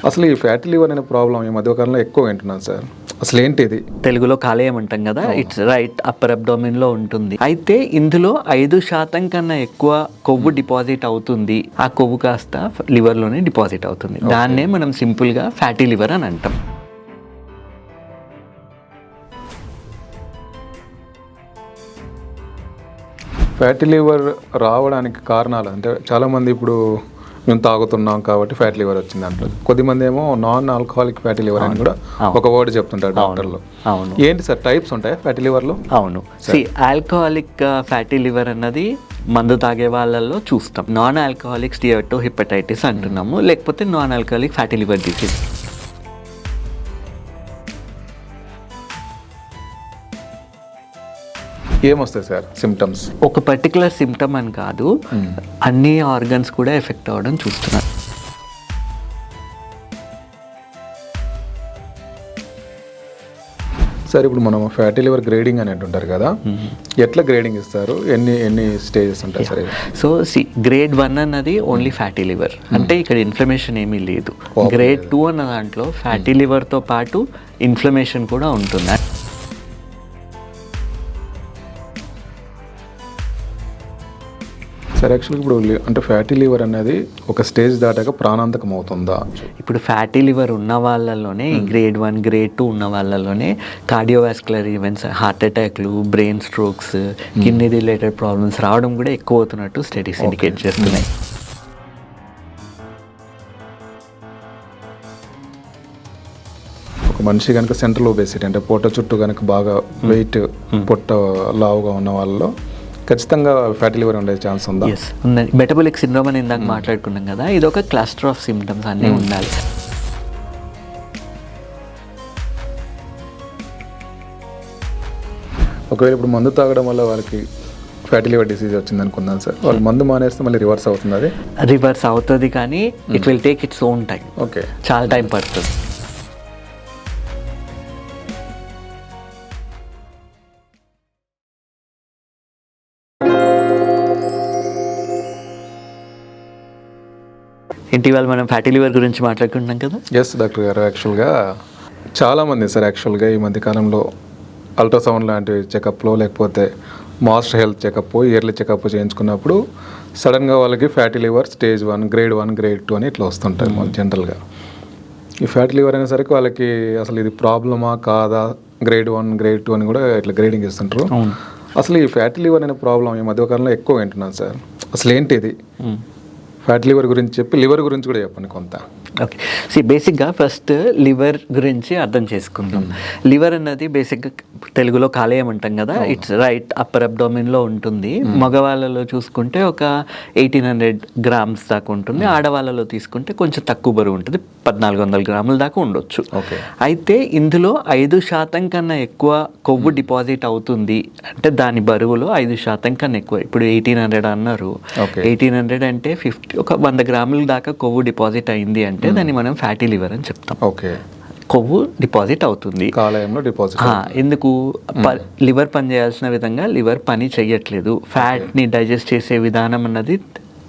అసలు ఈ fatty liver అనే ప్రాబ్లం ఈ మధ్యకాలంలో ఎక్కువ వింటున్నాను సార్. అసలు ఏంటి ఇది? తెలుగులో కాలేయం అంటాం కదా, ఇట్స్ రైట్ అప్పర్ అబ్డోమిన్ లో ఉంటుంది. అయితే ఇందులో 5% కన్నా ఎక్కువ కొవ్వు డిపాజిట్ అవుతుంది. ఆ కొవ్వు కాస్త లివర్ లోనే డిపాజిట్ అవుతుంది. దాన్నే మనం సింపుల్ గా ఫ్యాటీ లివర్ అని అంటాం. ఫ్యాటీ లివర్ రావడానికి కారణాలు అంటే చాలామంది ఇప్పుడు మేము తాగుతున్నాం కాబట్టి ఫ్యాటీ లివర్ వచ్చింది అంటారు. కొద్దిమంది ఏమో నాన్ ఆల్కహాలిక్ ఫ్యాటీ లివర్ అని కూడా ఒక వర్డ్ చెప్తుంటారు డాక్టర్లు. అవును, ఏంటి సార్ టైప్స్ ఉంటాయి ఫ్యాటీ లివర్లో? అవును, ఆల్కహాలిక్ ఫ్యాటీ లివర్ అన్నది మందు తాగే వాళ్ళల్లో చూస్తాం. నాన్ ఆల్కహాలిక్ స్టియర్టో హెపటైటిస్ అంటున్నాము, లేకపోతే non alcoholic fatty liver disease. ఏమొస్తాయి సార్ సిమ్టమ్స్? ఒక పర్టికులర్ సిమ్టమ్ అని కాదు, అన్ని ఆర్గన్స్ కూడా ఎఫెక్ట్ అవ్వడం చూస్తున్నారు. సార్ ఇప్పుడు మనం ఫ్యాటీ లివర్ గ్రేడింగ్ అని అంటుంటారు కదా, ఎట్లా గ్రేడింగ్ ఇస్తారు? ఎన్ని స్టేజెస్ ఉంటాయి సార్? సో గ్రేడ్ 1 అన్నది ఓన్లీ ఫ్యాటీ లివర్, అంటే ఇక్కడ ఇన్ఫ్లమేషన్ ఏమీ లేదు. గ్రేడ్ 2 అన్న దాంట్లో ఫ్యాటీ లివర్తో పాటు ఇన్ఫ్లమేషన్ కూడా ఉంటుంది. సార్ యాక్చువల్గా ఇప్పుడు అంటే ఫ్యాటీ లివర్ అనేది ఒక స్టేజ్ దాటాక ప్రాణాంతకం అవుతుందా? ఇప్పుడు ఫ్యాటీ లివర్ ఉన్న వాళ్ళలోనే గ్రేడ్ 1 గ్రేడ్ 2 ఉన్న వాళ్ళలోనే కార్డియోవాస్కులర్ ఈవెంట్స్, హార్ట్ అటాక్లు, brain strokes, kidney related problems రావడం కూడా ఎక్కువ అవుతున్నట్టు స్టడీస్ ఇండికేట్ చేస్తున్నాయి. ఒక మనిషి కనుక సెంట్రల్ ఒబేసిటీ అంటే పొట్ట చుట్టూ కనుక బాగా వెయిట్ పొట్ట లావుగా ఉన్న వాళ్ళలో ఖచ్చితంగా ఫ్యాటీ లివర్ ఉండే ఛాన్స్ ఉందా? ఎస్ ఉందండి. మెటబాలిక్ సిండ్రోమ్ అని ఇందాక మాట్లాడుకున్నాం కదా, ఇది ఒక క్లస్టర్ ఆఫ్ సిమ్టమ్స్ అన్నీ ఉండాలి. ఒకవేళ ఇప్పుడు మందు తాగడం వల్ల వాళ్ళకి ఫ్యాటీ లివర్ డిసీజ్ వచ్చింది అనుకుందాం సార్, వాళ్ళు మందు మానేస్తే మళ్ళీ రివర్స్ అవుతుంది? అది రివర్స్ అవుతుంది కానీ it will take its own time. Okay, చాలా టైం పడుతుంది. ఇటీవల మనం ఫ్యాటీ లివర్ గురించి మాట్లాడుకుంటున్నాం కదా. ఎస్ డాక్టర్ గారు, యాక్చువల్గా చాలామంది సార్ యాక్చువల్గా ఈ మధ్యకాలంలో అల్ట్రాసౌండ్ లాంటి చెకప్లో లేకపోతే master health checkup, yearly checkup చేయించుకున్నప్పుడు సడన్గా వాళ్ళకి fatty liver stage 1 grade 1 grade 2 అని ఇట్లా వస్తుంటాయి జనరల్గా. ఈ ఫ్యాటీ లివర్ అనేసరికి వాళ్ళకి అసలు ఇది ప్రాబ్లమా కాదా, గ్రేడ్ 1 గ్రేడ్ 2 అని కూడా ఇట్లా గ్రేడింగ్ ఇస్తుంటారు. అసలు ఈ ఫ్యాటీ లివర్ అనే ప్రాబ్లం ఈ మధ్యకాలంలో ఎక్కువ వింటున్నాను సార్. అసలు ఏంటి ఇది? ఫ్యాటీ లివర్ గురించి చెప్పి లివర్ గురించి కూడా చెప్పండి కొంత. ఓకే, బేసిక్గా ఫస్ట్ లివర్ గురించి అర్థం చేసుకుందాం. లివర్ అన్నది బేసిక్గా తెలుగులో కాలేయం అంటాం కదా, ఇట్స్ రైట్ అప్పర్ అబ్డోమిన్లో ఉంటుంది. మగవాళ్ళలో చూసుకుంటే ఒక 1800 గ్రామ్స్ దాకా ఉంటుంది. ఆడవాళ్ళలో తీసుకుంటే కొంచెం తక్కువ బరువు ఉంటుంది, 1400 గ్రాముల దాకా ఉండొచ్చు. అయితే ఇందులో 5% కన్నా ఎక్కువ కొవ్వు డిపాజిట్ అవుతుంది అంటే దాని బరువులో 5% కన్నా ఎక్కువ. ఇప్పుడు 1800 అన్నారు, 1800 అంటే 50 ఒక 100 గ్రాముల దాకా కొవ్వు డిపాజిట్ అయింది అంటే దాన్ని మనం ఫ్యాటీ లివర్ అని చెప్తాం. ఓకే, కొవ్వు డిపాజిట్ అవుతుంది కాలేయంలో డిపాజిట్. ఎందుకు? లివర్ పని చేయాల్సిన విధంగా లివర్ పని చెయ్యట్లేదు, ఫ్యాట్ని డైజెస్ట్ చేసే విధానం అన్నది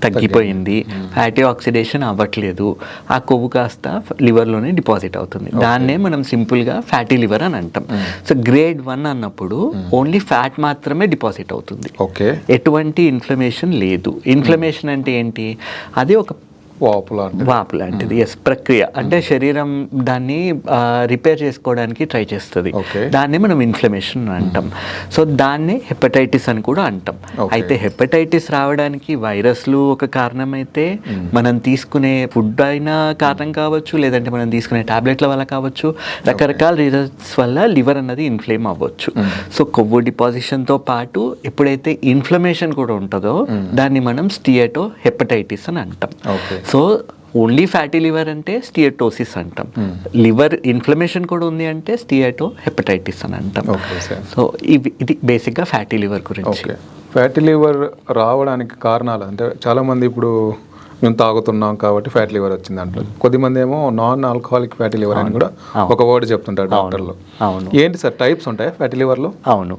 తగ్గిపోయింది, ఫ్యాటీ ఆక్సిడేషన్ అవ్వట్లేదు, ఆ కొవ్వు కాస్త లివర్లోనే డిపాజిట్ అవుతుంది. దాన్నే మనం సింపుల్గా ఫ్యాటీ లివర్ అని అంటాం. సో గ్రేడ్ 1 అన్నప్పుడు ఓన్లీ ఫ్యాట్ మాత్రమే డిపాజిట్ అవుతుంది, ఎటువంటి ఇన్ఫ్లమేషన్ లేదు. ఇన్ఫ్లమేషన్ అంటే ఏంటి? అది ఒక వాపు లాంటిది. ఎస్, ప్రక్రియ అంటే శరీరం దాన్ని రిపేర్ చేసుకోవడానికి ట్రై చేస్తుంది, దాన్ని మనం ఇన్ఫ్లమేషన్ అంటాం. సో దాన్ని హెపటైటిస్ అని కూడా అంటాం. అయితే హెపటైటిస్ రావడానికి వైరస్లు ఒక కారణం అయితే, మనం తీసుకునే ఫుడ్ అయినా కారణం కావచ్చు, లేదంటే మనం తీసుకునే టాబ్లెట్ల వల్ల కావచ్చు, రకరకాల రీజన్స్ వల్ల లివర్ అన్నది ఇన్ఫ్లేమ్ అవ్వచ్చు. సో కొవ్వు డిపాజిషన్తో పాటు ఎప్పుడైతే ఇన్ఫ్లమేషన్ కూడా ఉంటుందో దాన్ని మనం స్టియటో హెపటైటిస్ అని అంటాం. సో ఓన్లీ ఫ్యాటీ లివర్ అంటే స్టియటోసిస్ అంటాం, లివర్ ఇన్ఫ్లమేషన్ కూడా ఉంది అంటే స్టియటో హెపటైటిస్ అని అంటాం. సో ఇది బేసిక్గా ఫ్యాటీ లివర్ గురించి. ఫ్యాటీ లివర్ రావడానికి కారణాలు అంటే చాలామంది ఇప్పుడు మేము తాగుతున్నాం కాబట్టి ఫ్యాటీ లివర్ వచ్చింది అంటారు. కొద్దిమంది ఏమో నాన్ ఆల్కహాలిక్ ఫ్యాటీ లివర్ అని కూడా ఒక వర్డ్ చెప్తుంటారు డాక్టర్లు. అవును. ఏంటి సార్ టైప్స్ ఉంటాయి ఫ్యాటీ లివర్లో? అవును.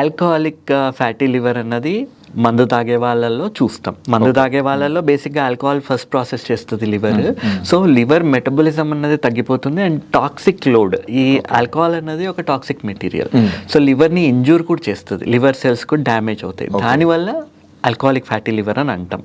ఆల్కహాలిక్ ఫ్యాటీ లివర్ అన్నది మందు తాగే వాళ్ళల్లో చూస్తాం. మందు తాగే వాళ్ళల్లో బేసిక్గా ఆల్కహాల్ ఫస్ట్ ప్రాసెస్ చేస్తుంది లివర్. సో లివర్ మెటబాలిజం అన్నది తగ్గిపోతుంది అండ్ టాక్సిక్ లోడ్, ఈ ఆల్కహాల్ అన్నది ఒక టాక్సిక్ మెటీరియల్. సో లివర్ని ఇంజూర్ కూడా చేస్తుంది, లివర్ సెల్స్ కూడా డ్యామేజ్ అవుతాయి. దానివల్ల ఆల్కహాలిక్ ఫ్యాటీ లివర్ అని అంటాం.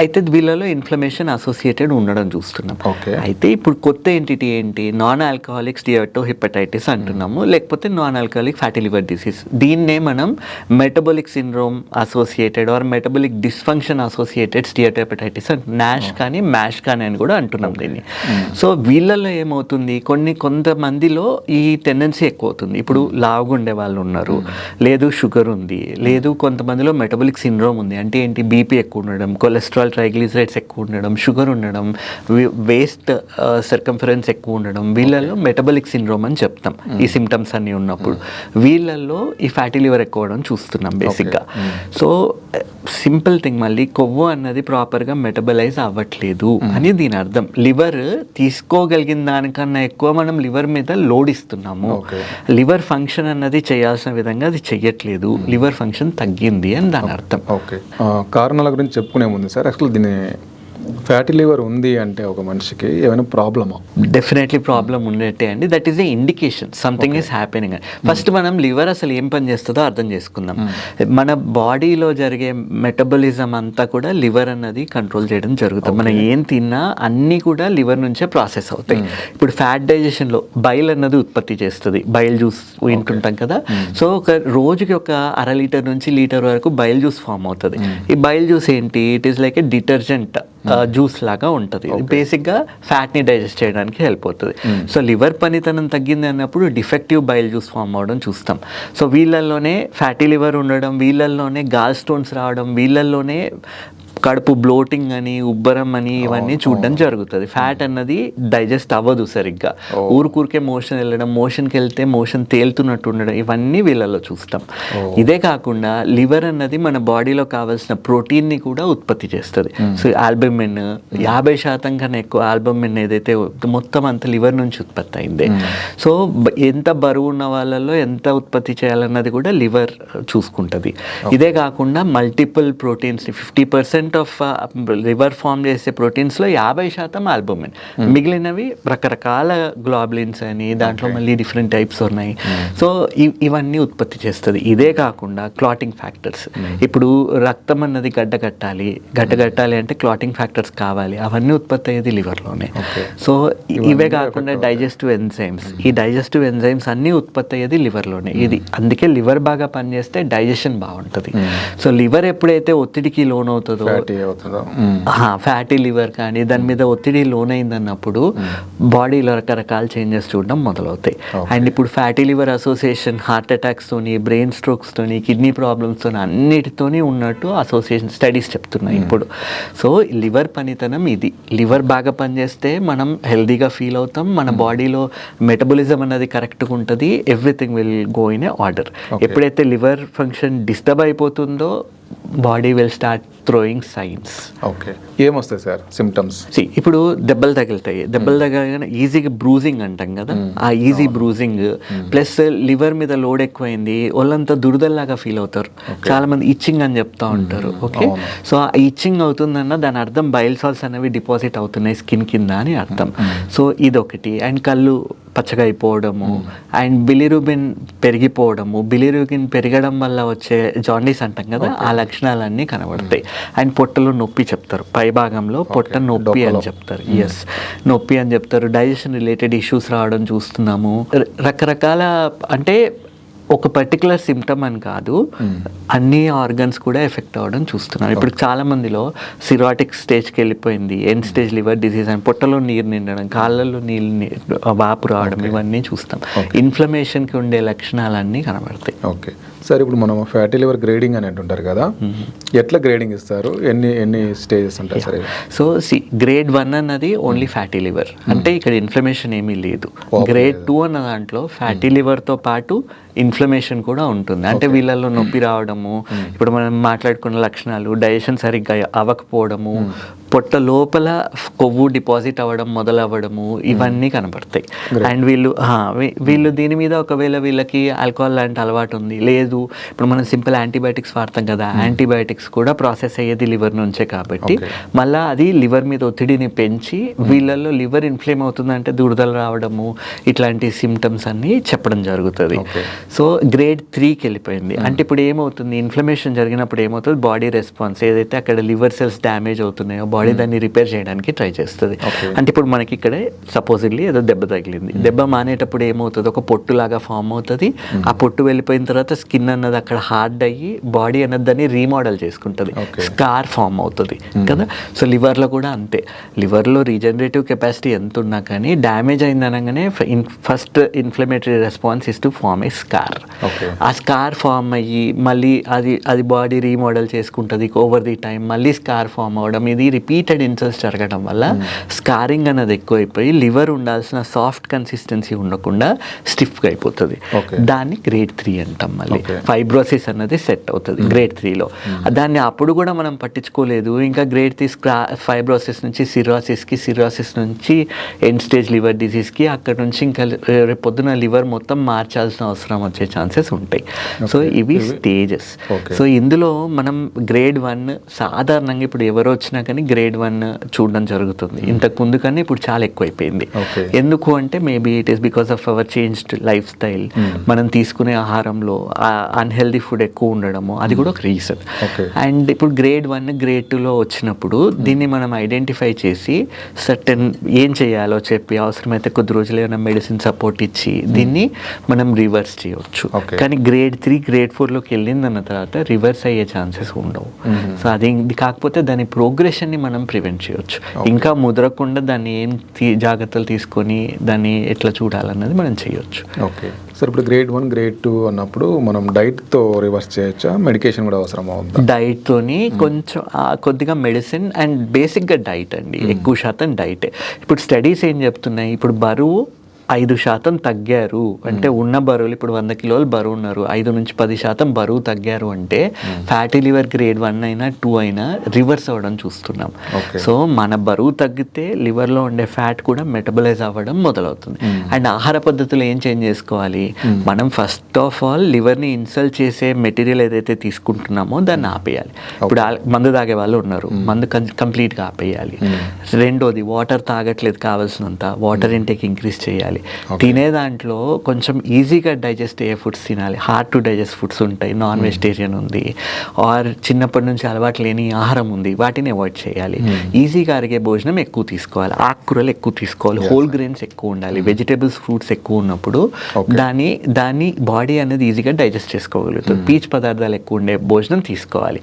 అయితే వీళ్ళలో ఇన్ఫ్లమేషన్ అసోసియేటెడ్ ఉండడం చూస్తున్నాం. అయితే ఇప్పుడు కొత్త ఎంటిటీ ఏంటి, నాన్ ఆల్కహాలిక్ స్టియాటోహిపటైటిస్ అంటున్నాము, లేకపోతే non alcoholic fatty liver disease. దీన్నే మనం metabolic syndrome associated or metabolic dysfunction associated steatohepatitis NASH కానీ మ్యాష్ కానీ అని కూడా అంటున్నాం దీన్ని. సో వీళ్ళల్లో ఏమవుతుంది, కొంతమందిలో ఈ టెండెన్సీ ఎక్కువ అవుతుంది. ఇప్పుడు లావుగా ఉండే వాళ్ళు ఉన్నారు, లేదు షుగర్ ఉంది, లేదు కొంతమందిలో మెటబాలిక్ సిండ్రోమ్ ఉంది. అంటే ఏంటి, బీపీ ఎక్కువ ఉండడం, కొలెస్ట్రాల్ ట్రైగ్లిజరైడ్స్ ఎక్కువ ఉండడం, షుగర్ ఉండడం, వేస్ట్ సర్కంఫరెన్స్ ఎక్కువ ఉండడం, వీళ్ళల్లో మెటబాలిక్ సిండ్రోమ్ అని చెప్తాం. ఈ సిమ్టమ్స్ అన్నీ ఉన్నప్పుడు వీళ్ళల్లో ఈ ఫ్యాటీ లివర్ ఎక్కువ అవడం చూస్తున్నాం బేసిక్గా. సో సింపుల్ థింగ్, మళ్ళీ కొవ్వు అన్నది ప్రాపర్గా మెటబలైజ్ అవ్వట్లేదు అని దీని అర్థం. లివర్ తీసుకోగలిగిన దానికన్నా ఎక్కువ మనం లివర్ మీద లోడ్ ఇస్తున్నాము. లివర్ ఫంక్షన్ అన్నది చేయాల్సిన విధంగా అది చెయ్యట్లేదు, లివర్ ఫంక్షన్ తగ్గింది అని దాని అర్థం. ఓకే, కారణాల గురించి చెప్పుకునే ముందు సార్, అసలు దీని ఫ్యాటీ లివర్ ఉంది అంటే ఒక మనిషికి ఏమైనా ప్రాబ్లమా? డెఫినెట్లీ ప్రాబ్లం ఉండేటే అండి. That is a indication something is happening. First మనం లివర్ అసలు ఏం పని చేస్తుందో అర్థం చేసుకుందాం. మన బాడీలో జరిగే మెటబాలిజం అంతా కూడా లివర్ అన్నది కంట్రోల్ చేయడం జరుగుతుంది. మనం ఏం తిన్నా అన్నీ కూడా లివర్ నుంచే ప్రాసెస్ అవుతాయి. ఇప్పుడు ఫ్యాట్ డైజెషన్లో బైల్ అన్నది ఉత్పత్తి చేస్తుంది. బైల్ జ్యూస్ వింటుంటాం కదా. సో ఒక రోజుకి ఒక 1/2 లీటర్ నుంచి లీటర్ వరకు బైల్ జ్యూస్ ఫామ్ అవుతుంది. ఈ బైల్ జ్యూస్ ఏంటి, it is like A detergent juice లాగా ఉంటుంది. బేసిక్గా ఫ్యాట్ని డైజెస్ట్ చేయడానికి హెల్ప్ అవుతుంది. సో లివర్ పనితనం తగ్గింది అన్నప్పుడు డిఫెక్టివ్ బైల్ జ్యూస్ ఫామ్ అవడం చూస్తాం. సో వీళ్ళల్లోనే ఫ్యాటీ లివర్ ఉండడం, వీళ్ళల్లోనే గాల్ స్టోన్స్ రావడం, వీళ్ళల్లోనే కడుపు బ్లోటింగ్ అని, ఉబ్బరం అని, ఇవన్నీ చూడడం జరుగుతుంది. ఫ్యాట్ అన్నది డైజెస్ట్ అవ్వదు సరిగ్గా, ఊరికే మోషన్ వెళ్ళడం, మోషన్కి వెళ్తే మోషన్ తేలుతున్నట్టు ఉండడం, ఇవన్నీ వీళ్ళలో చూస్తాం. ఇదే కాకుండా లివర్ అన్నది మన బాడీలో కావాల్సిన ప్రోటీన్ని కూడా ఉత్పత్తి చేస్తుంది. సో ఆల్బమిన్ 50% కన్నా ఎక్కువ ఆల్బమిన్ ఏదైతే మొత్తం అంత లివర్ నుంచి ఉత్పత్తి అయింది. సో ఎంత బరువు ఉన్న వాళ్ళలో ఎంత ఉత్పత్తి చేయాలన్నది కూడా లివర్ చూసుకుంటుంది. ఇదే కాకుండా multiple proteins, 50% of liver form చేసే ప్రోటీన్స్లో 50% ఆల్బుమిన్, మిగిలినవి రకరకాల గ్లోబులిన్స్ అని, దాంట్లో మళ్ళీ డిఫరెంట్ టైప్స్ ఉన్నాయి. సో ఇవన్నీ ఉత్పత్తి చేస్తుంది. ఇదే కాకుండా క్లాటింగ్ ఫ్యాక్టర్స్, ఇప్పుడు రక్తం అన్నది గడ్డగట్టాలి అంటే క్లాటింగ్ ఫ్యాక్టర్స్ కావాలి, అవన్నీ ఉత్పత్తి అయ్యేది లివర్లోనే. సో ఇవే కాకుండా డైజెస్టివ్ ఎంజైమ్స్, ఈ డైజెస్టివ్ ఎంజైమ్స్ అన్నీ ఉత్పత్తి అయ్యేది లివర్లోనే. ఇది అందుకే లివర్ బాగా పనిచేస్తే డైజెషన్ బాగుంటుంది. సో లివర్ ఎప్పుడైతే ఒత్తిడికి లోన్ అవుతుందో, ఫ్యాటీ లివర్ కానీ దాని మీద ఒత్తిడి లోన్ అయిందన్నప్పుడు బాడీలో రకరకాల చేంజెస్ చూడడం మొదలవుతాయి. అండ్ ఇప్పుడు ఫ్యాటీ లివర్ అసోసియేషన్ హార్ట్ అటాక్స్తోని, బ్రెయిన్ స్ట్రోక్స్తోని, కిడ్నీ ప్రాబ్లమ్స్తోని అన్నిటితోని ఉన్నట్టు అసోసియేషన్ స్టడీస్ చెప్తున్నాయి ఇప్పుడు. సో లివర్ పనితనం ఇది. లివర్ బాగా పనిచేస్తే మనం హెల్దీగా ఫీల్ అవుతాం, మన బాడీలో మెటబాలిజం అన్నది కరెక్ట్గా ఉంటుంది, everything will go in a order. ఎప్పుడైతే లివర్ ఫంక్షన్ డిస్టర్బ్ అయిపోతుందో body will start throwing science. Okay, ఏమొస్తాయి సార్ సిమ్టమ్స్? ఇప్పుడు దెబ్బలు తగలగానే ఈజీగా బ్రూజింగ్ అంటాం కదా, ఆ ఈజీ బ్రూజింగ్ ప్లస్ లివర్ మీద లోడ్ ఎక్కువైంది, వాళ్ళంతా దురదల్లాగా ఫీల్ అవుతారు. చాలా మంది ఇచ్చింగ్ అని చెప్తా ఉంటారు. ఓకే, సో ఆ ఇచ్చింగ్ అవుతుందన్న దాని అర్థం బైల్ సాల్ట్స్ అనేవి డిపాజిట్ అవుతున్నాయి స్కిన్ కింద అని అర్థం. సో ఇదొకటి. అండ్ కళ్ళు పచ్చగా అయిపోవడము, అండ్ బిలిరూబిన్ పెరిగిపోవడము, బిలిరూబిన్ పెరగడం వల్ల వచ్చే జాండీస్ అంటాం కదా, ఆ లక్షణాలన్నీ కనబడతాయి. అండ్ పొట్టలో నొప్పి చెప్తారు, పై భాగంలో పొట్ట నొప్పి అని చెప్తారు. ఎస్, నొప్పి అని చెప్తారు. డైజెషన్ రిలేటెడ్ ఇష్యూస్ రావడం చూస్తున్నాము. రకరకాల, అంటే ఒక పర్టికులర్ సిమ్టమ్ అని కాదు, అన్ని ఆర్గన్స్ కూడా ఎఫెక్ట్ అవ్వడం చూస్తున్నారు. ఇప్పుడు చాలా మందిలో సిరాటిక్ స్టేజ్కి వెళ్ళిపోయింది, ఎండ్ స్టేజ్ లివర్ డిసీజ్ అని, పొట్టలో నీరు నిండడం, కాళ్ళల్లో వాపు రావడం, ఇవన్నీ చూస్తాం. ఇన్ఫ్లమేషన్కి ఉండే లక్షణాలన్నీ కనబడతాయి. ఓకే సార్, ఇప్పుడు మనం ఫ్యాటీ లివర్ గ్రేడింగ్ అని అంటుంటారు కదా, ఎట్లా గ్రేడింగ్ ఇస్తారు, ఎన్ని స్టేజెస్ ఉంటాయి సార్? సో గ్రేడ్ 1 అన్నది ఓన్లీ ఫ్యాటీ లివర్, అంటే ఇక్కడ ఇన్ఫ్లమేషన్ ఏమీ లేదు. గ్రేడ్ 2 అన్న దాంట్లో ఫ్యాటీ లివర్తో పాటు ఇన్ఫ్లమేషన్ కూడా ఉంటుంది. అంటే వీళ్ళల్లో నొప్పి రావడము, ఇప్పుడు మనం మాట్లాడుకున్న లక్షణాలు, డైజెషన్ సరిగ్గా అవ్వకపోవడము, పొట్ట లోపల కొవ్వు డిపాజిట్ అవ్వడం మొదలవ్వడము ఇవన్నీ కనబడతాయి. అండ్ వీళ్ళు దీని మీద ఒకవేళ వీళ్ళకి ఆల్కహాల్ లాంటి అలవాటు ఉంది, లేదు ఇప్పుడు మనం సింపుల్ యాంటీబయాటిక్స్ వాడతాం కదా, యాంటీబయాటిక్స్ కూడా ప్రాసెస్ అయ్యేది లివర్ నుంచే కాబట్టి మళ్ళీ అది లివర్ మీద ఒత్తిడిని పెంచి వీళ్ళల్లో లివర్ ఇన్ఫ్లేమ్ అవుతుందంటే దురదలు రావడము ఇట్లాంటి సిమ్టమ్స్ అన్నీ చెప్పడం జరుగుతుంది. సో గ్రేడ్ 3కి వెళ్ళిపోయింది. అంటే ఇప్పుడు ఏమవుతుంది, ఇన్ఫ్లమేషన్ జరిగినప్పుడు ఏమవుతుంది, బాడీ రెస్పాన్స్ ఏదైతే అక్కడ లివర్ సెల్స్ డ్యామేజ్ అవుతున్నాయో బాడీ దాన్ని రిపేర్ చేయడానికి ట్రై చేస్తుంది. అంటే ఇప్పుడు మనకి ఇక్కడే సపోజిడ్లీ ఏదో దెబ్బ తగిలింది, దెబ్బ మానేటప్పుడు ఏమవుతుంది, ఒక పొట్టులాగా ఫామ్ అవుతుంది. ఆ పొట్టు వెళ్ళిపోయిన తర్వాత స్కిన్ అన్నది అక్కడ హార్డ్ అయ్యి బాడీ అన్నది దాన్ని రీమోడల్ చేసుకుంటుంది, స్కార్ ఫామ్ అవుతుంది కదా. సో లివర్లో కూడా అంతే, లివర్లో రీజనరేటివ్ కెపాసిటీ ఎంత ఉన్నా కానీ డ్యామేజ్ అయిందనగానే first inflammatory response is to form a scar. ఆ స్కార్ ఫామ్ అయ్యి మళ్ళీ అది బాడీ రీమోడల్ చేసుకుంటుంది ఓవర్ ది టైం, మళ్ళీ స్కార్ ఫామ్ అవ్వడం, ఇది రిపీటెడ్ ఇన్సల్ట్స్ జరగడం వల్ల స్కారింగ్ అన్నది ఎక్కువైపోయి లివర్ ఉండాల్సిన సాఫ్ట్ కన్సిస్టెన్సీ ఉండకుండా స్టిఫ్గా అయిపోతుంది. దాన్ని గ్రేడ్ 3 అంటాం. మళ్ళీ ఫైబ్రోసిస్ అన్నది సెట్ అవుతుంది గ్రేడ్ 3లో. దాన్ని అప్పుడు కూడా మనం పట్టించుకోలేదు. ఇంకా గ్రేడ్ 3 ఫైబ్రోసిస్ నుంచి సిరోసిస్ నుంచి ఎండ్ స్టేజ్ లివర్ డిసీజ్కి, అక్కడ నుంచి ఇంకా రేపు పొద్దున లివర్ మొత్తం మార్చాల్సిన అవసరం వచ్చే ఛాన్సెస్ ఉంటాయి. సో ఇవి స్టేజెస్. సో ఇందులో మనం గ్రేడ్ 1 సాధారణంగా ఇప్పుడు ఎవరు వచ్చినా కానీ గ్రేడ్ 1 చూడడం జరుగుతుంది. ఇంతకు ముందు కానీ ఇప్పుడు చాలా ఎక్కువైపోయింది. ఎందుకు అంటే maybe it is because of our changed life style. మనం తీసుకునే ఆహారంలో అన్హెల్దీ ఫుడ్ ఎక్కువ ఉండడము అది కూడా ఒక రీజన్. అండ్ ఇప్పుడు గ్రేడ్ 1 గ్రేడ్ 2లో వచ్చినప్పుడు దీన్ని మనం ఐడెంటిఫై చేసి సర్టెన్ ఏం చేయాలో చెప్పి అవసరమైతే కొద్ది రోజులు ఏమైనా మెడిసిన్ సపోర్ట్ ఇచ్చి దీన్ని మనం రివర్స్ చేయవచ్చు. కానీ గ్రేడ్ 3 గ్రేడ్ 4లోకి వెళ్ళిందన్న తర్వాత రివర్స్ అయ్యే ఛాన్సెస్ ఉండవు. సో అది కాకపోతే దాని ప్రోగ్రెషన్ని మనం ప్రివెంట్ చేయొచ్చు. ఇంకా ముదరకుండా దాన్ని ఏం జాగ్రత్తలు తీసుకొని దాన్ని ఎట్లా చూడాలన్నది మనం చేయొచ్చు. ఓకే సార్, ఇప్పుడు గ్రేడ్ 1 గ్రేడ్ 2 అన్నప్పుడు మనం డైట్తో రివర్స్ చేయొచ్చా, మెడికేషన్ కూడా అవసరం అవుతుంది? డైట్తోని కొంచెం కొద్దిగా మెడిసిన్ అండ్ బేసిక్గా డైట్ అండి, ఎక్కువ శాతం డైటే. ఇప్పుడు స్టడీస్ ఏం చెప్తున్నాయి, ఇప్పుడు బరువు 5% తగ్గారు అంటే ఉన్న బరువులు ఇప్పుడు 100 కిలోలు బరువు ఉన్నారు, 5 నుంచి 10% బరువు తగ్గారు అంటే ఫ్యాటీ లివర్ గ్రేడ్ 1 అయినా 2 అయినా రివర్స్ అవ్వడం చూస్తున్నాం. సో మన బరువు తగ్గితే లివర్లో ఉండే ఫ్యాట్ కూడా మెటబలైజ్ అవ్వడం మొదలవుతుంది. అండ్ ఆహార పద్ధతులు ఏం చేంజ్ చేసుకోవాలి, మనం ఫస్ట్ ఆఫ్ ఆల్ లివర్ని ఇన్సల్ట్ చేసే మెటీరియల్ ఏదైతే తీసుకుంటున్నామో దాన్ని ఆపేయాలి. ఇప్పుడు మందు తాగే వాళ్ళు ఉన్నారు, మందు కంప్లీట్గా ఆపేయాలి. రెండోది వాటర్ తాగట్లేదు, కావాల్సినంత వాటర్ ఇంటేక్ ఇంక్రీజ్ చేయాలి. తినే దాంట్లో కొంచెం ఈజీగా డైజెస్ట్ అయ్యే ఫుడ్స్ తినాలి. హార్డ్ టు డైజెస్ట్ ఫుడ్స్ ఉంటాయి, నాన్ వెజిటేరియన్ ఉంది, ఆర్ చిన్నప్పటి నుంచి అలవాటు లేని ఆహారం ఉంది, వాటిని అవాయిడ్ చేయాలి. ఈజీగా అరిగే భోజనం ఎక్కువ తీసుకోవాలి, ఆకుకూరలు ఎక్కువ తీసుకోవాలి, హోల్ గ్రెయిన్స్ ఎక్కువ ఉండాలి, వెజిటేబుల్స్ ఫ్రూట్స్ ఎక్కువ ఉన్నప్పుడు దాన్ని బాడీ అనేది ఈజీగా డైజెస్ట్ చేసుకోగలుగుతుంది. పీచు పదార్థాలు ఎక్కువ ఉండే భోజనం తీసుకోవాలి.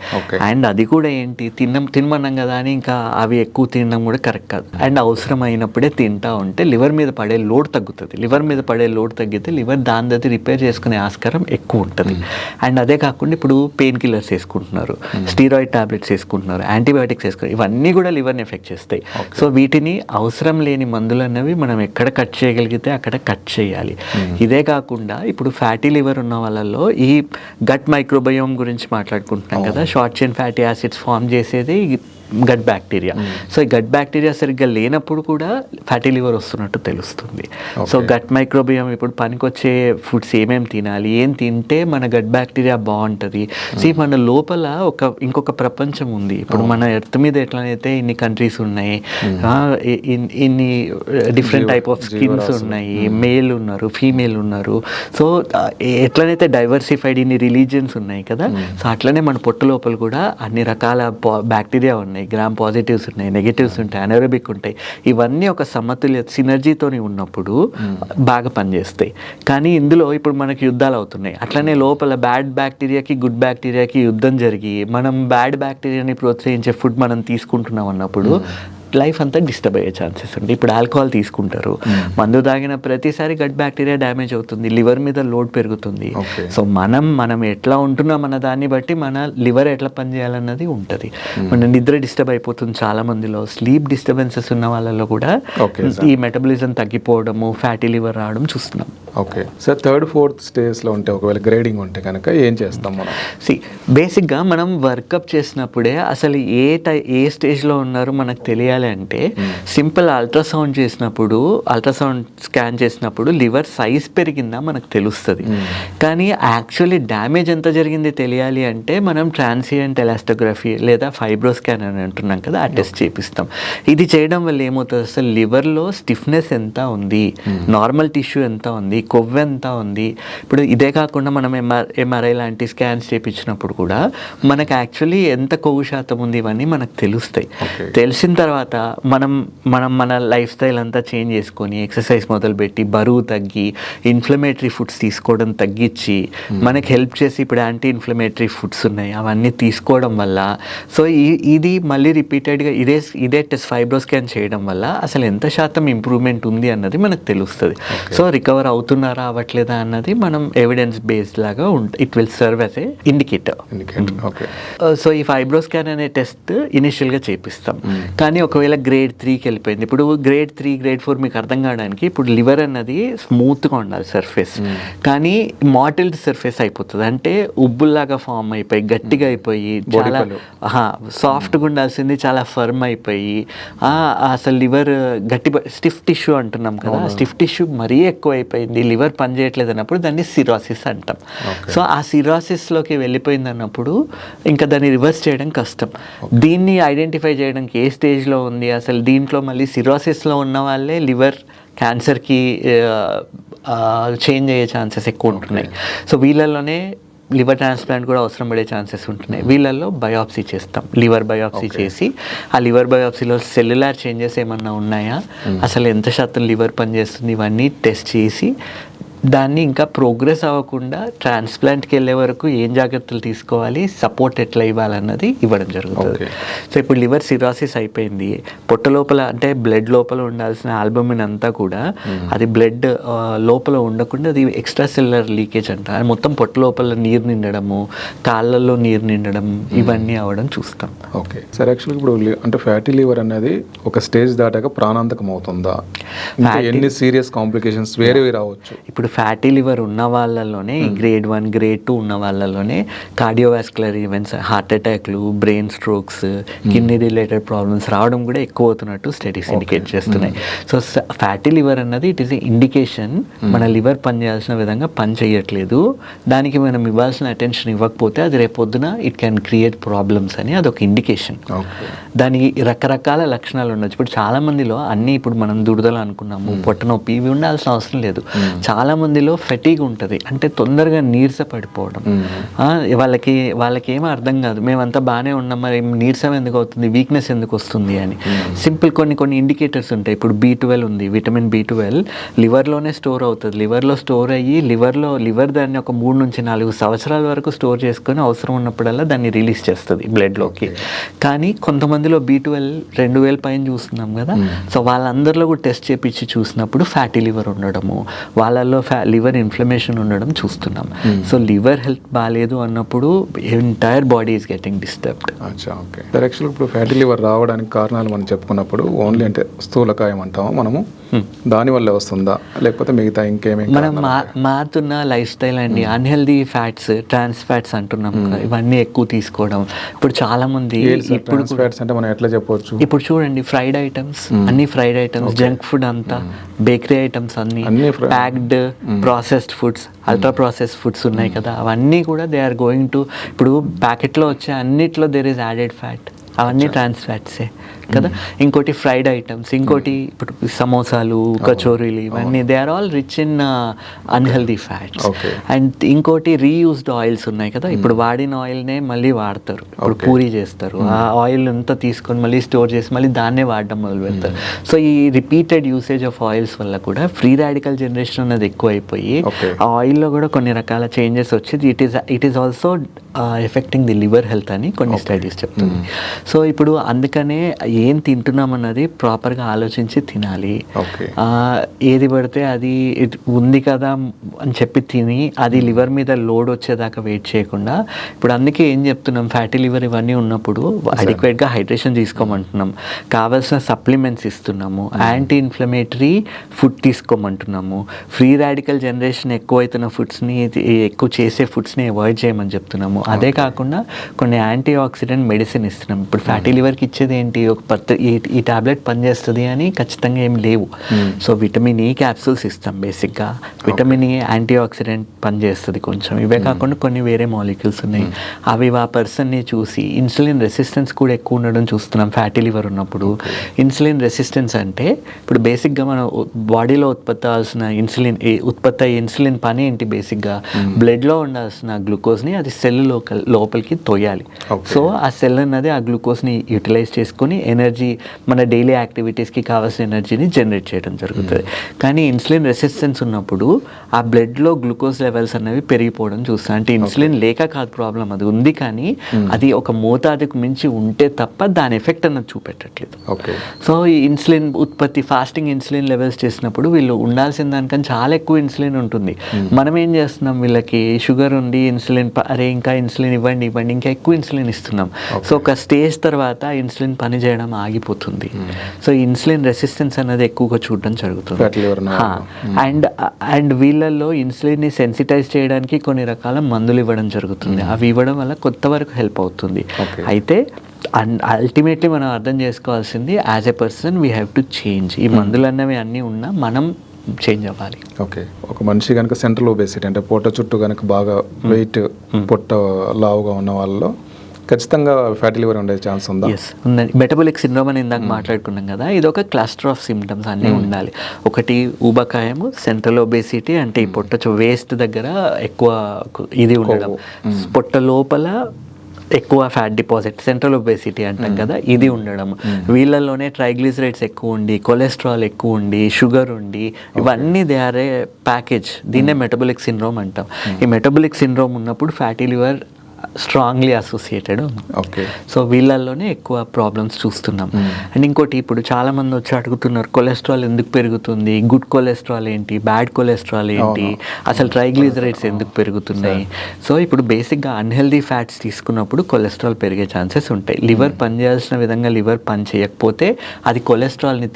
అండ్ అది కూడా ఏంటి, తినమన్నాం కదా అని ఇంకా అవి ఎక్కువ తినడం కూడా కరెక్ట్ కాదు. అండ్ అవసరం అయినప్పుడే తింటా ఉంటే లివర్ మీద పడే లోడ్ తగ్గుతుంది. లివర్ మీద పడే లోడ్ తగ్గితే లివర్ దాని దగ్గర రిపేర్ చేసుకునే ఆస్కారం ఎక్కువ ఉంటుంది. అండ్ అదే కాకుండా ఇప్పుడు పెయిన్ కిల్లర్స్ వేసుకుంటున్నారు, స్టీరాయిడ్ టాబ్లెట్స్ వేసుకుంటున్నారు, యాంటీబయాటిక్స్ వేసుకుంటారు, ఇవన్నీ కూడా లివర్ని ఎఫెక్ట్ చేస్తాయి. సో వీటిని అవసరం లేని మందులు అన్నవి మనం ఎక్కడ కట్ చేయగలిగితే అక్కడ కట్ చేయాలి. ఇదే కాకుండా ఇప్పుడు ఫ్యాటీ లివర్ ఉన్న వాళ్ళలో ఈ గట్ మైక్రోబయోమ్ గురించి మాట్లాడుకుంటున్నాం కదా, short chain fatty acids form చేసేది గట్ బ్యాక్టీరియా. సో ఈ గట్ బ్యాక్టీరియా సరిగ్గా లేనప్పుడు కూడా ఫ్యాటీ లివర్ వస్తున్నట్టు తెలుస్తుంది. సో గట్ మైక్రోబియం ఇప్పుడు పనికొచ్చే ఫుడ్స్ ఏమేమి తినాలి, ఏం తింటే మన గట్ బ్యాక్టీరియా బాగుంటుంది. సో మన లోపల ఇంకొక ప్రపంచం ఉంది. ఇప్పుడు మన ఎర్త్ మీద ఎట్లనైతే ఇన్ని కంట్రీస్ ఉన్నాయి, ఇన్ని డిఫరెంట్ టైప్ ఆఫ్ స్కిన్స్ ఉన్నాయి, మేల్ ఉన్నారు, ఫీమేల్ ఉన్నారు, సో ఎట్లనైతే డైవర్సిఫైడ్ ఇన్ని రిలీజియన్స్ ఉన్నాయి కదా, సో అట్లనే మన పొట్ట లోపల కూడా అన్ని రకాల బ్యాక్టీరియా ఉన్నాయి, గ్రామ్ పాజిటివ్స్ ఉన్నాయి, నెగటివ్స్ ఉంటాయి, అనరోబిక్ ఉంటాయి. ఇవన్నీ ఒక సమతుల్య సినర్జీతోని ఉన్నప్పుడు బాగా పనిచేస్తాయి. కానీ ఇందులో ఇప్పుడు మనకి యుద్ధాలు అవుతున్నాయి. అట్లనే లోపల బ్యాడ్ బ్యాక్టీరియాకి గుడ్ బ్యాక్టీరియాకి యుద్ధం జరిగి మనం బ్యాడ్ బ్యాక్టీరియాని ప్రోత్సహించే ఫుడ్ మనం తీసుకుంటున్నాం అన్నప్పుడు లైఫ్ అంతా డిస్టర్బ్ అయ్యే ఛాన్సెస్ ఉంది. ఇప్పుడు ఆల్కహాల్ తీసుకుంటారు, మందు తాగిన ప్రతిసారి గట్ బ్యాక్టీరియా డ్యామేజ్ అవుతుంది, లివర్ మీద లోడ్ పెరుగుతుంది. సో మనం ఎట్లా ఉంటున్నాం అన్న దాన్ని బట్టి మన లివర్ ఎట్లా పనిచేయాలన్నది ఉంటుంది. మన నిద్ర డిస్టర్బ్ అయిపోతుంది చాలా మందిలో, స్లీప్ డిస్టర్బెన్సెస్ ఉన్న వాళ్ళలో కూడా ఈ మెటబాలిజం తగ్గిపోవడము, ఫ్యాటీ లివర్ రావడం చూస్తున్నాం. ఓకే సార్, థర్డ్ ఫోర్త్ స్టేజ్లో ఉంటే ఒకవేళ గ్రేడింగ్ ఉంటే కనుక ఏం చేస్తాం మనం? బేసిక్గా మనం వర్కప్ చేసినప్పుడే అసలు ఏ స్టేజ్లో ఉన్నారో మనకు తెలియాలి అంటే సింపుల్ అల్ట్రాసౌండ్ చేసినప్పుడు, అల్ట్రాసౌండ్ స్కాన్ చేసినప్పుడు లివర్ సైజ్ పెరిగిందా మనకు తెలుస్తుంది. కానీ యాక్చువల్లీ డ్యామేజ్ ఎంత జరిగింది తెలియాలి అంటే మనం ట్రాన్సియంట్ ఎలాస్టోగ్రఫీ లేదా ఫైబ్రోస్కాన్ అని అంటున్నాం కదా, ఆ టెస్ట్ చేపిస్తాం. ఇది చేయడం వల్ల ఏమవుతుంది, అసలు లివర్లో స్టిఫ్నెస్ ఎంత ఉంది, నార్మల్ టిష్యూ ఎంత ఉంది, కొవ్వు ఎంత ఉంది. ఇప్పుడు ఇదే కాకుండా మనం ఎంఆర్ఐ లాంటి స్కాన్స్ చేయించినప్పుడు కూడా మనకు యాక్చువల్లీ ఎంత కొవ్వు శాతం ఉంది ఇవన్నీ మనకు తెలుస్తాయి. తెలిసిన తర్వాత మన లైఫ్ స్టైల్ అంతా చేంజ్ చేసుకొని ఎక్సర్సైజ్ మొదలుపెట్టి బరువు తగ్గి ఇన్ఫ్లమేటరీ ఫుడ్స్ తీసుకోవడం తగ్గించి మనకి హెల్ప్ చేసి ఇప్పుడు యాంటీ ఇన్ఫ్లమేటరీ ఫుడ్స్ ఉన్నాయి అవన్నీ తీసుకోవడం వల్ల సో ఇది మళ్ళీ రిపీటెడ్గా ఇదే టెస్ట్ ఫైబ్రోస్కాన్ చేయడం వల్ల అసలు ఎంత శాతం ఇంప్రూవ్మెంట్ ఉంది అన్నది మనకు తెలుస్తుంది. సో రికవర్ అవుతున్నారా అవ్వట్లేదా అన్నది మనం ఎవిడెన్స్ బేస్డ్ లాగా it will serve as a indicator. So ఈ ఫైబ్రోస్కాన్ అనే టెస్ట్ ఇనిషియల్గా చేపిస్తాం. కానీ ఒకవేళ గ్రేడ్ 3కి వెళ్ళిపోయింది, ఇప్పుడు గ్రేడ్ 3 గ్రేడ్ 4 మీకు అర్థం కావడానికి ఇప్పుడు లివర్ అన్నది స్మూత్గా ఉండాలి సర్ఫేస్, కానీ మాటిల్డ్ సర్ఫేస్ అయిపోతుంది, అంటే ఉబ్బుల్లాగా ఫామ్ అయిపోయి గట్టిగా అయిపోయి చాలా సాఫ్ట్గా ఉండాల్సింది చాలా ఫర్మ్ అయిపోయి అసలు లివర్ గట్టి స్టిఫ్ టిష్యూ అంటున్నాం కదా, స్టిఫ్ టిష్యూ మరీ ఎక్కువ అయిపోయింది, లివర్ పనిచేయట్లేదు అన్నప్పుడు దాన్ని సిరాసిస్ అంటాం. సో ఆ సిరాసిస్లోకి వెళ్ళిపోయింది అన్నప్పుడు ఇంకా దాన్ని రివర్స్ చేయడం కష్టం. దీన్ని ఐడెంటిఫై చేయడానికి ఏ స్టేజ్లో ఉంది, అసలు దీంట్లో మళ్ళీ సిరాసిస్లో ఉన్న వాళ్ళే లివర్ క్యాన్సర్కి చేంజ్ అయ్యే ఛాన్సెస్ ఎక్కువ ఉంటున్నాయి. సో వీళ్ళల్లోనే లివర్ ట్రాన్స్ప్లాంట్ కూడా అవసరం పడే ఛాన్సెస్ ఉంటున్నాయి. వీళ్ళల్లో బయాప్సీ చేస్తాం, లివర్ బయాప్సీ చేసి ఆ లివర్ బయాప్సీలో సెల్యులార్ చేంజెస్ ఏమన్నా ఉన్నాయా, అసలు ఎంత శాతం లివర్ పనిచేస్తుంది, ఇవన్నీ టెస్ట్ చేసి దాన్ని ఇంకా ప్రోగ్రెస్ అవ్వకుండా ట్రాన్స్ప్లాంట్కి వెళ్ళే వరకు ఏం జాగ్రత్తలు తీసుకోవాలి, సపోర్ట్ ఎట్లా ఇవ్వాలన్నది ఇవ్వడం జరుగుతుంది. సో ఇప్పుడు లివర్ సిరాసిస్ అయిపోయింది, పొట్ట లోపల అంటే బ్లడ్ లోపల ఉండాల్సిన ఆల్బమిన్ అంతా కూడా అది బ్లడ్ లోపల ఉండకుండా అది ఎక్స్ట్రా సెల్యులర్ లీకేజ్ అంట, అది మొత్తం పొట్ట లోపల నీరు నిండడము, కాళ్ళల్లో నీరు నిండడం ఇవన్నీ అవ్వడం చూస్తాం. ఓకే సార్, యాక్చువల్గా ఇప్పుడు అంటే ఫ్యాటీ లివర్ అనేది ఒక స్టేజ్ దాటాక ప్రాణాంతకం అవుతుందా? ఎన్ని సీరియస్ కాంప్లికేషన్స్ వేరే రావచ్చు? ఇప్పుడు ఫ్యాటీ లివర్ ఉన్న వాళ్ళలోనే గ్రేడ్ 1 గ్రేడ్ 2 ఉన్న వాళ్ళలోనే కార్డియోవాస్కులర్ ఈవెంట్స్, హార్ట్ అటాక్లు, brain strokes, kidney related problems రావడం కూడా ఎక్కువ అవుతున్నట్టు స్టడీస్ ఇండికేట్ చేస్తున్నాయి. సో ఫ్యాటీ లివర్ అన్నది ఇట్ ఈస్ ఏ ఇండికేషన్ మన లివర్ పనిచేయాల్సిన విధంగా పని చేయట్లేదు, దానికి మనం ఇవ్వాల్సిన అటెన్షన్ ఇవ్వకపోతే అది రేపొద్దున ఇట్ క్యాన్ క్రియేట్ ప్రాబ్లమ్స్ అని అదొక ఇండికేషన్. దానికి రకరకాల లక్షణాలు ఉండొచ్చు. ఇప్పుడు చాలా మందిలో అన్నీ ఇప్పుడు మనం దురదలు అనుకున్నాము, పొట్ట నొప్పి ఇవి ఉండాల్సిన అవసరం లేదు. చాలా మందిలో ఫెటీగ్ ఉంటుంది, అంటే తొందరగా నీరస పడిపోవడం, వాళ్ళకి ఏమీ అర్థం కాదు, మేమంతా బాగానే ఉన్నాం మరి నీరసం ఎందుకు అవుతుంది, వీక్నెస్ ఎందుకు వస్తుంది అని. సింపుల్ కొన్ని ఇండికేటర్స్ ఉంటాయి. ఇప్పుడు B12 ఉంది, విటమిన్ B12 లివర్లోనే స్టోర్ అవుతుంది, లివర్లో స్టోర్ అయ్యి లివర్ దాన్ని ఒక 3 నుంచి 4 సంవత్సరాల వరకు స్టోర్ చేసుకొని అవసరం ఉన్నప్పుడల్లా దాన్ని రిలీజ్ చేస్తుంది బ్లడ్లోకి. కానీ కొంతమందిలో B12 2000 పైన చూస్తున్నాం కదా, సో వాళ్ళందరిలో కూడా టెస్ట్ చేపించి చూసినప్పుడు ఫ్యాటీ లివర్ ఉండడము, వాళ్ళల్లో లివర్ ఇన్ఫ్లమేషన్ ఉండడం చూస్తున్నాం. సో లివర్ హెల్త్ బాగాలేదు అన్నప్పుడు entire body is getting disturbed. Okay sir, యాక్చువల్గా ఇప్పుడు ఫ్యాటీ లివర్ రావడానికి కారణాలు మనం చెప్పుకున్నప్పుడు ఓన్లీ అంటే స్థూలకాయం అంటాము మనము, దానివల్ల వస్తుందా లేకపోతే మిగతా ఇంకేమేమి? మనం మారుతున్న లైఫ్ స్టైల్ అండి, అన్హెల్దీ ఫ్యాట్స్, ట్రాన్స్ ఫ్యాట్స్ అంటున్నాం కదా, ఇవన్నీ ఎక్కువ తీసుకోవడం. ఇప్పుడు చాలా మంది ఇప్పుడు ఫ్యాట్స్ అంటే మనం ఎట్లా చెప్పవచ్చు, ఇప్పుడు చూడండి ఫ్రైడ్ ఐటమ్స్, అన్ని ఫ్రైడ్ ఐటమ్స్, జంక్ ఫుడ్ అంతా, బేకరీ ఐటమ్స్ అన్ని packed processed foods, ultra processed foods ఉన్నాయి కదా, అవన్నీ కూడా దే ఆర్ గోయింగ్ టు, ఇప్పుడు ప్యాకెట్లో వచ్చే అన్నిట్లో దేర్ ఈస్ యాడెడ్ ఫ్యాట్, అవన్నీ ట్రాన్స్ ఫ్యాట్సే కదా. ఇంకోటి ఫ్రైడ్ ఐటమ్స్, ఇంకోటి ఇప్పుడు సమోసాలు, కచోరీలు, ఇవన్నీ they are all rich in unhealthy fats. And ఇంకోటి రీయూజ్డ్ ఆయిల్స్ ఉన్నాయి కదా, ఇప్పుడు వాడిన ఆయిల్నే మళ్ళీ వాడతారు, ఇప్పుడు పూరీ చేస్తారు, ఆ ఆయిల్ అంతా తీసుకొని మళ్ళీ స్టోర్ చేసి మళ్ళీ దాన్నే వాడడం మొదలు పెడతారు. సో ఈ రిపీటెడ్ యూసేజ్ ఆఫ్ ఆయిల్స్ వల్ల కూడా ఫ్రీ రాడికల్ జనరేషన్ అనేది ఎక్కువ అయిపోయి ఆ ఆయిల్లో కూడా కొన్ని రకాల చేంజెస్ వచ్చేది. It is also effecting the liver health అని కొన్ని స్టడీస్ చెప్తుంది. సో ఇప్పుడు అందుకనే ఏం తింటున్నాం అన్నది ప్రాపర్గా ఆలోచించి తినాలి. ఓకే. ఏది పడితే అది ఉంది కదా అని చెప్పి తిని అది లివర్ మీద లోడ్ వచ్చేదాకా వెయిట్ చేయకుండా, ఇప్పుడు అందుకే ఏం చెప్తున్నాం, ఫ్యాటీ లివర్ ఇవన్నీ ఉన్నప్పుడు అడిక్వేట్గా హైడ్రేషన్ తీసుకోమంటున్నాం, కావాల్సిన సప్లిమెంట్స్ ఇస్తున్నాము, యాంటీ ఇన్ఫ్లమేటరీ ఫుడ్ తీసుకోమంటున్నాము, ఫ్రీ రాడికల్ జనరేషన్ ఎక్కువైతున్న ఫుడ్స్ని, ఎక్కువ చేసే ఫుడ్స్ని అవాయిడ్ చేయమని చెప్తున్నాము. అదే కాకుండా కొన్ని యాంటీ ఆక్సిడెంట్ మెడిసిన్ ఇస్తున్నాం. ఇప్పుడు ఫ్యాటీ లివర్కి ఇచ్చేది ఏంటి, ఒక ఈ టాబ్లెట్ పనిచేస్తుంది అని ఖచ్చితంగా ఏం లేవు. సో విటమిన్ ఈ క్యాప్సూల్స్ ఇస్తాం బేసిక్గా. విటమిన్ ఈ యాంటీ ఆక్సిడెంట్ పనిచేస్తుంది కొంచెం. ఇవే కాకుండా కొన్ని వేరే మాలిక్యూల్స్ ఉన్నాయి, అవి ఆ పర్సన్ని చూసి ఇన్సులిన్ రెసిస్టెన్స్ కూడా ఎక్కువ ఉండడం చూస్తున్నాం ఫ్యాటీ లివర్ ఉన్నప్పుడు. ఇన్సులిన్ రెసిస్టెన్స్ అంటే ఇప్పుడు బేసిక్గా మన బాడీలో ఉత్పత్తి అవ్వాల్సిన ఉత్పత్తి అయ్యే ఇన్సులిన్ పని ఏంటి, బేసిక్గా బ్లడ్లో ఉండాల్సిన గ్లూకోజ్ని అది సెల్ లోపలికి తోయాలి. సో ఆ సెల్ అన్నది ఆ గ్లూకోజ్ని యూటిలైజ్ చేసుకొని ఎనర్జీ, మన డైలీ యాక్టివిటీస్కి కావాల్సిన ఎనర్జీని జనరేట్ చేయడం జరుగుతుంది. కానీ ఇన్సులిన్ రెసిస్టెన్స్ ఉన్నప్పుడు ఆ బ్లడ్లో గ్లూకోజ్ లెవెల్స్ అనేవి పెరిగిపోవడం చూస్తాం. అంటే ఇన్సులిన్ లేక కాదు ప్రాబ్లం, అది ఉంది కానీ అది ఒక మోతాదుకు మించి ఉంటే తప్ప దాని ఎఫెక్ట్ అన్నది చూపెట్టట్లేదు. సో ఈ ఇన్సులిన్ ఉత్పత్తి, ఫాస్టింగ్ ఇన్సులిన్ లెవెల్స్ చేసినప్పుడు వీళ్ళు ఉండాల్సిన దానికన్నా చాలా ఎక్కువ ఇన్సులిన్ ఉంటుంది. మనం ఏం చేస్తున్నాం, వీళ్ళకి షుగర్ ఉండి ఇన్సులిన్ అరే ఇంకా ఇన్సులిన్ ఇవ్వండి ఇంకా ఎక్కువ ఇన్సులిన్ ఇస్తున్నాం. సో ఒక స్టేజ్ తర్వాత ఇన్సులిన్ పని చేయడం ఆగిపోతుంది. సో ఇన్సులిన్ రెసిస్టెన్స్ అనేది ఎక్కువగా చూడడం జరుగుతుంది. అండ్ వీళ్ళల్లో ఇన్సులిన్ని సెన్సిటైజ్ చేయడానికి కొన్ని రకాల మందులు ఇవ్వడం జరుగుతుంది. అవి ఇవ్వడం వల్ల కొంత వరకు హెల్ప్ అవుతుంది. అయితే అల్టిమేట్లీ మనం అర్థం చేసుకోవాల్సింది, as a person we have to change. ఈ మందులు అన్నవి అన్నీ ఉన్నా మనం చేంజ్ అవ్వాలి. ఓకే. ఒక మనిషి కనుక సెంట్రల్ ఒబేసిటీ అంటే పొట్ట చుట్టూ కనుక బాగా వెయిట్, పొట్ట లావుగా ఉన్న వాళ్ళలో ఖచ్చితంగా ఫ్యాటీ లివర్ ఉండే ఛాన్స్ ఉందా? ఎస్ ఉందండి. మెటబాలిక్ సిండ్రోమ్ అని ఇందాక మాట్లాడుకున్నాం కదా, ఇది ఒక క్లస్టర్ ఆఫ్ సిమ్టమ్స్ అన్నీ ఉండాలి. ఒకటి ఊబకాయము, సెంట్రల్ ఒబేసిటీ అంటే ఈ పొట్ట వేస్ట్ దగ్గర ఎక్కువ ఇది ఉండడం, పొట్ట లోపల ఎక్కువ ఫ్యాట్ డిపాజిట్, సెంట్రల్ ఒబేసిటీ అంటాం కదా, ఇది ఉండడం. వీళ్ళలోనే ట్రైగ్లిసరైడ్స్ ఎక్కువ ఉండి, కొలెస్ట్రాల్ ఎక్కువ ఉండి, షుగర్ ఉండి, ఇవన్నీ దే ఆర్ ఏ ప్యాకేజ్. దీన్నే మెటబాలిక్ సిండ్రోమ్ అంటాం. ఈ మెటబాలిక్ సిండ్రోమ్ ఉన్నప్పుడు fatty liver strongly associated. Okay. So వీళ్ళల్లోనే ఎక్కువ ప్రాబ్లమ్స్ చూస్తున్నాం. అండ్ ఇంకోటి, ఇప్పుడు చాలామంది వచ్చి అడుగుతున్నారు, కొలెస్ట్రాల్ ఎందుకు పెరుగుతుంది, గుడ్ కొలెస్ట్రాల్ ఏంటి, బ్యాడ్ కొలెస్ట్రాల్ ఏంటి, అసలు ట్రైగ్లిజరైడ్స్ ఎందుకు పెరుగుతున్నాయి. సో ఇప్పుడు బేసిక్గా అన్హెల్దీ ఫ్యాట్స్ తీసుకున్నప్పుడు కొలెస్ట్రాల్ పెరిగే ఛాన్సెస్ ఉంటాయి. లివర్ పనిచేయాల్సిన విధంగా లివర్ పని చేయకపోతే అది కొలెస్ట్రాల్ని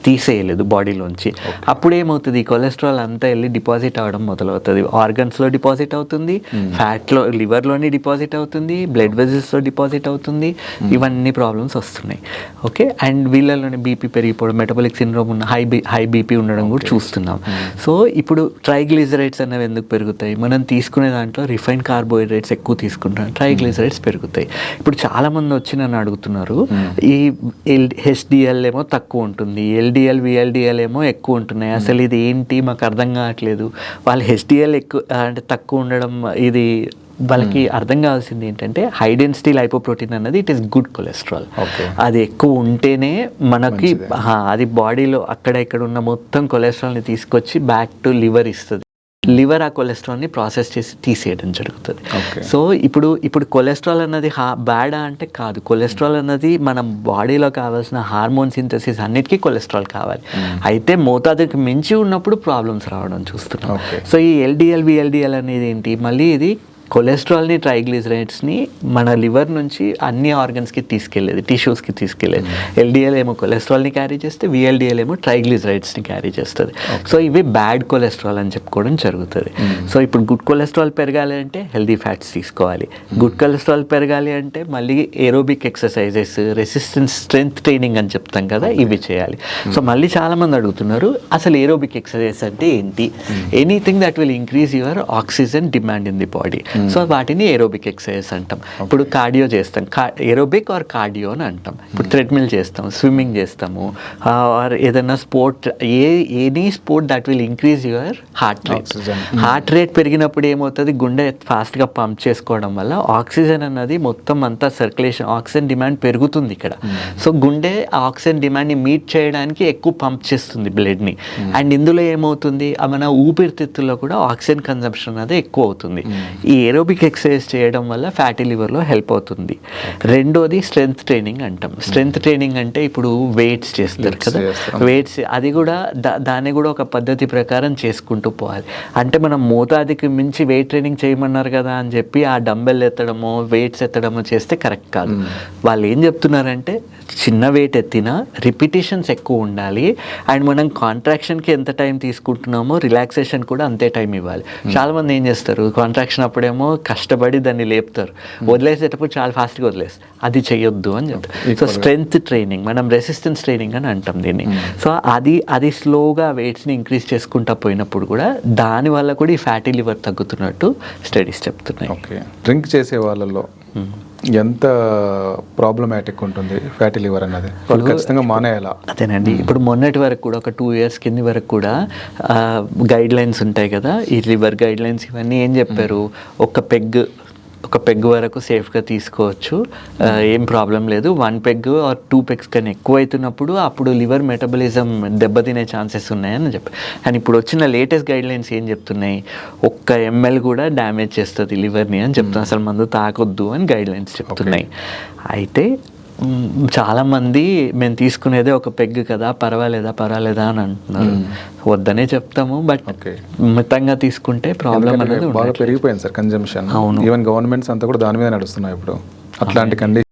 తీసేయలేదు బాడీలోంచి. అప్పుడు ఏమవుతుంది, ఈ కొలెస్ట్రాల్ అంతా వెళ్ళి డిపాజిట్ అవ్వడం మొదలవుతుంది. ఆర్గన్స్లో డిపాజిట్ అవుతుంది, ఫ్యాట్లో లివర్లోని డిపాజిట్ అవుతుంది, బ్లడ్ వెజల్స్లో డిపాజిట్ అవుతుంది. ఇవన్నీ ప్రాబ్లమ్స్ వస్తున్నాయి. ఓకే. అండ్ వీళ్ళలోనే బీపీ పెరిగిపోవడం, మెటబాలిక్ సిండ్రోమ్ ఉన్న హై బీపీ ఉండడం కూడా చూస్తున్నాం. సో ఇప్పుడు ట్రైగ్లిజరైడ్స్ అనేవి ఎందుకు పెరుగుతాయి, మనం తీసుకునే దాంట్లో రిఫైన్డ్ కార్బోహైడ్రేట్స్ ఎక్కువ తీసుకుంటాం, ట్రైగ్లిజరైడ్స్ పెరుగుతాయి. ఇప్పుడు చాలామంది వచ్చి నన్ను అడుగుతున్నారు, ఈ హెచ్డిఎల్ ఏమో తక్కువ ఉంటుంది, ఎల్డిఎల్ విఎల్డిఎల్ ఏమో ఎక్కువ ఉంటున్నాయి, అసలు ఇది ఏంటి మాకు అర్థం కావట్లేదు. వాళ్ళు హెచ్డిఎల్ ఎక్కువ అంటే తక్కువ ఉండడం, ఇది వాళ్ళకి అర్థం కావాల్సింది ఏంటంటే, హై డెన్సిటీ లైపోప్రోటీన్ అన్నది ఇట్ ఈస్ గుడ్ కొలెస్ట్రాల్. అది ఎక్కువ ఉంటేనే మనకి అది బాడీలో అక్కడ ఇక్కడ ఉన్న మొత్తం కొలెస్ట్రాల్ని తీసుకొచ్చి బ్యాక్ టు లివర్ ఇస్తుంది. లివర్ ఆ కొలెస్ట్రాల్ని ప్రాసెస్ చేసి తీసేయడం జరుగుతుంది. సో ఇప్పుడు కొలెస్ట్రాల్ అన్నది బ్యాడా అంటే కాదు. కొలెస్ట్రాల్ అన్నది మన బాడీలో కావాల్సిన హార్మోన్ సింథసిస్ అన్నిటికీ కొలెస్ట్రాల్ కావాలి. అయితే మోతాదుకి మించి ఉన్నప్పుడు ప్రాబ్లమ్స్ రావడం చూస్తున్నాం. సో ఈ ఎల్డిఎల్ విఎల్డిఎల్ అనేది ఏంటి, మళ్ళీ ఇది కొలెస్ట్రాల్ని, ట్రైగ్లిజరైడ్స్ని మన లివర్ నుంచి అన్ని ఆర్గన్స్కి తీసుకెళ్ళేది, టిష్యూస్కి తీసుకెళ్ళేది. ఎల్డిఎల్ ఏమో కొలెస్ట్రాల్ని క్యారీ చేస్తే, విఎల్డిఎల్ ఏమో ట్రైగ్లిజరైడ్స్ని క్యారీ చేస్తుంది. సో ఇవి బ్యాడ్ కొలెస్ట్రాల్ అని చెప్పుకోవడం జరుగుతుంది. సో ఇప్పుడు గుడ్ కొలెస్ట్రాల్ పెరగాలి అంటే హెల్దీ ఫ్యాట్స్ తీసుకోవాలి. గుడ్ కొలెస్ట్రాల్ పెరగాలి అంటే మళ్ళీ aerobic exercises, resistance strength training అని చెప్తాం కదా, ఇవి చేయాలి. సో మళ్ళీ చాలామంది అడుగుతున్నారు, అసలు ఏరోబిక్ ఎక్సర్సైజ్ అంటే ఏంటి? Anything that will increase your oxygen demand in the body. So వాటిని ఏరోబిక్ ఎక్సర్సైజ్ అంటాం. ఇప్పుడు కార్డియో చేస్తాం, ఏరోబిక్ ఆర్ కార్డియో అని అంటాం. ఇప్పుడు థ్రెడ్మిల్ చేస్తాం, స్విమ్మింగ్ చేస్తాము, ఆర్ ఏదైనా sport, any sport that will increase your heart rate. Heart rate పెరిగినప్పుడు ఏమవుతుంది, గుండె ఫాస్ట్గా పంప్ చేసుకోవడం వల్ల ఆక్సిజన్ అన్నది మొత్తం అంతా సర్క్యులేషన్, ఆక్సిజన్ డిమాండ్ పెరుగుతుంది ఇక్కడ. సో గుండె ఆక్సిజన్ డిమాండ్ని మీట్ చేయడానికి ఎక్కువ పంప్ చేస్తుంది బ్లడ్ని. అండ్ ఇందులో ఏమవుతుంది, మన ఊపిరితిత్తుల్లో కూడా ఆక్సిజన్ కన్జంప్షన్ అనేది ఎక్కువ అవుతుంది. ఈ ఏరోబిక్ ఎక్సర్సైజ్ చేయడం వల్ల ఫ్యాటీ లివర్లో హెల్ప్ అవుతుంది. రెండోది స్ట్రెంగ్త్ ట్రైనింగ్ అంటాం. స్ట్రెంగ్త్ ట్రైనింగ్ అంటే ఇప్పుడు వెయిట్స్ చేస్తారు కదా, వెయిట్స్ అది కూడా దాన్ని కూడా ఒక పద్ధతి ప్రకారం చేసుకుంటూ పోవాలి. అంటే మనం మోతాదికి మించి వెయిట్ ట్రైనింగ్ చేయమన్నారు కదా అని చెప్పి ఆ డంబెల్ ఎత్తడమో వెయిట్స్ ఎత్తడమో చేస్తే కరెక్ట్ కాదు. వాళ్ళు ఏం చెప్తున్నారంటే చిన్న వెయిట్ ఎత్తినా రిపిటేషన్స్ ఎక్కువ ఉండాలి, అండ్ మనం కాంట్రాక్షన్కి ఎంత టైం తీసుకుంటున్నామో రిలాక్సేషన్ కూడా అంతే టైం ఇవ్వాలి. చాలామంది ఏం చేస్తారు, కాంట్రాక్షన్ అప్పుడేమో కష్టపడి దాన్ని లేపుతారు, వదిలేసేటప్పుడు చాలా ఫాస్ట్గా వదిలేస్తారు. అది చేయొద్దు అని చెప్తారు. సో స్ట్రెంగ్త్ ట్రైనింగ్, మనం రెసిస్టెన్స్ ట్రైనింగ్ అని అంటాం దీన్ని. సో అది స్లోగా వెయిట్స్ని ఇంక్రీజ్ చేసుకుంటా పోయినప్పుడు కూడా దానివల్ల కూడా ఈ ఫ్యాటీ లివర్ తగ్గుతున్నట్టు స్టడీస్ చెప్తున్నాయి. ఓకే, డ్రింక్ చేసే వాళ్ళల్లో ఎంత ప్రాబ్లమాటిక్ ఉంటుంది ఫ్యాటీ లివర్ అన్నది? వాళ్ళు ఖచ్చితంగా మానేయాలా? అదేనండి, ఇప్పుడు మొన్నటి వరకు కూడా ఒక 2 years కింది వరకు కూడా గైడ్ లైన్స్ ఉంటాయి కదా, ఈ లివర్ గైడ్ లైన్స్ ఇవన్నీ ఏం చెప్పారు, ఒక పెగ్ వరకు సేఫ్గా తీసుకోవచ్చు, ఏం ప్రాబ్లం లేదు. 1 peg or 2 pegs కన్నా ఎక్కువ అవుతున్నప్పుడు అప్పుడు లివర్ మెటబలిజం దెబ్బతినే ఛాన్సెస్ ఉన్నాయని చెప్పి. కానీ ఇప్పుడు వచ్చిన లేటెస్ట్ గైడ్ లైన్స్ ఏం చెప్తున్నాయి, 1 ml కూడా డ్యామేజ్ చేస్తుంది లివర్ని అని చెప్తున్నాయి. అసలు మందు తాకొద్దు అని గైడ్ లైన్స్ చెప్తున్నాయి. అయితే చాలామంది మేము తీసుకునేదే 1 peg కదా, పర్వాలేదా అని అంటున్నారు. వద్దనే చెప్తాము, బట్ మితంగా తీసుకుంటే ప్రాబ్లం అనేది బాగా పెరిగిపోయింది సార్ కన్జంప్షన్. ఈవెన్ గవర్నమెంట్స్ అంతా కూడా దాని మీద నడుస్తున్నాయి ఇప్పుడు. అట్లాంటి కండిషన్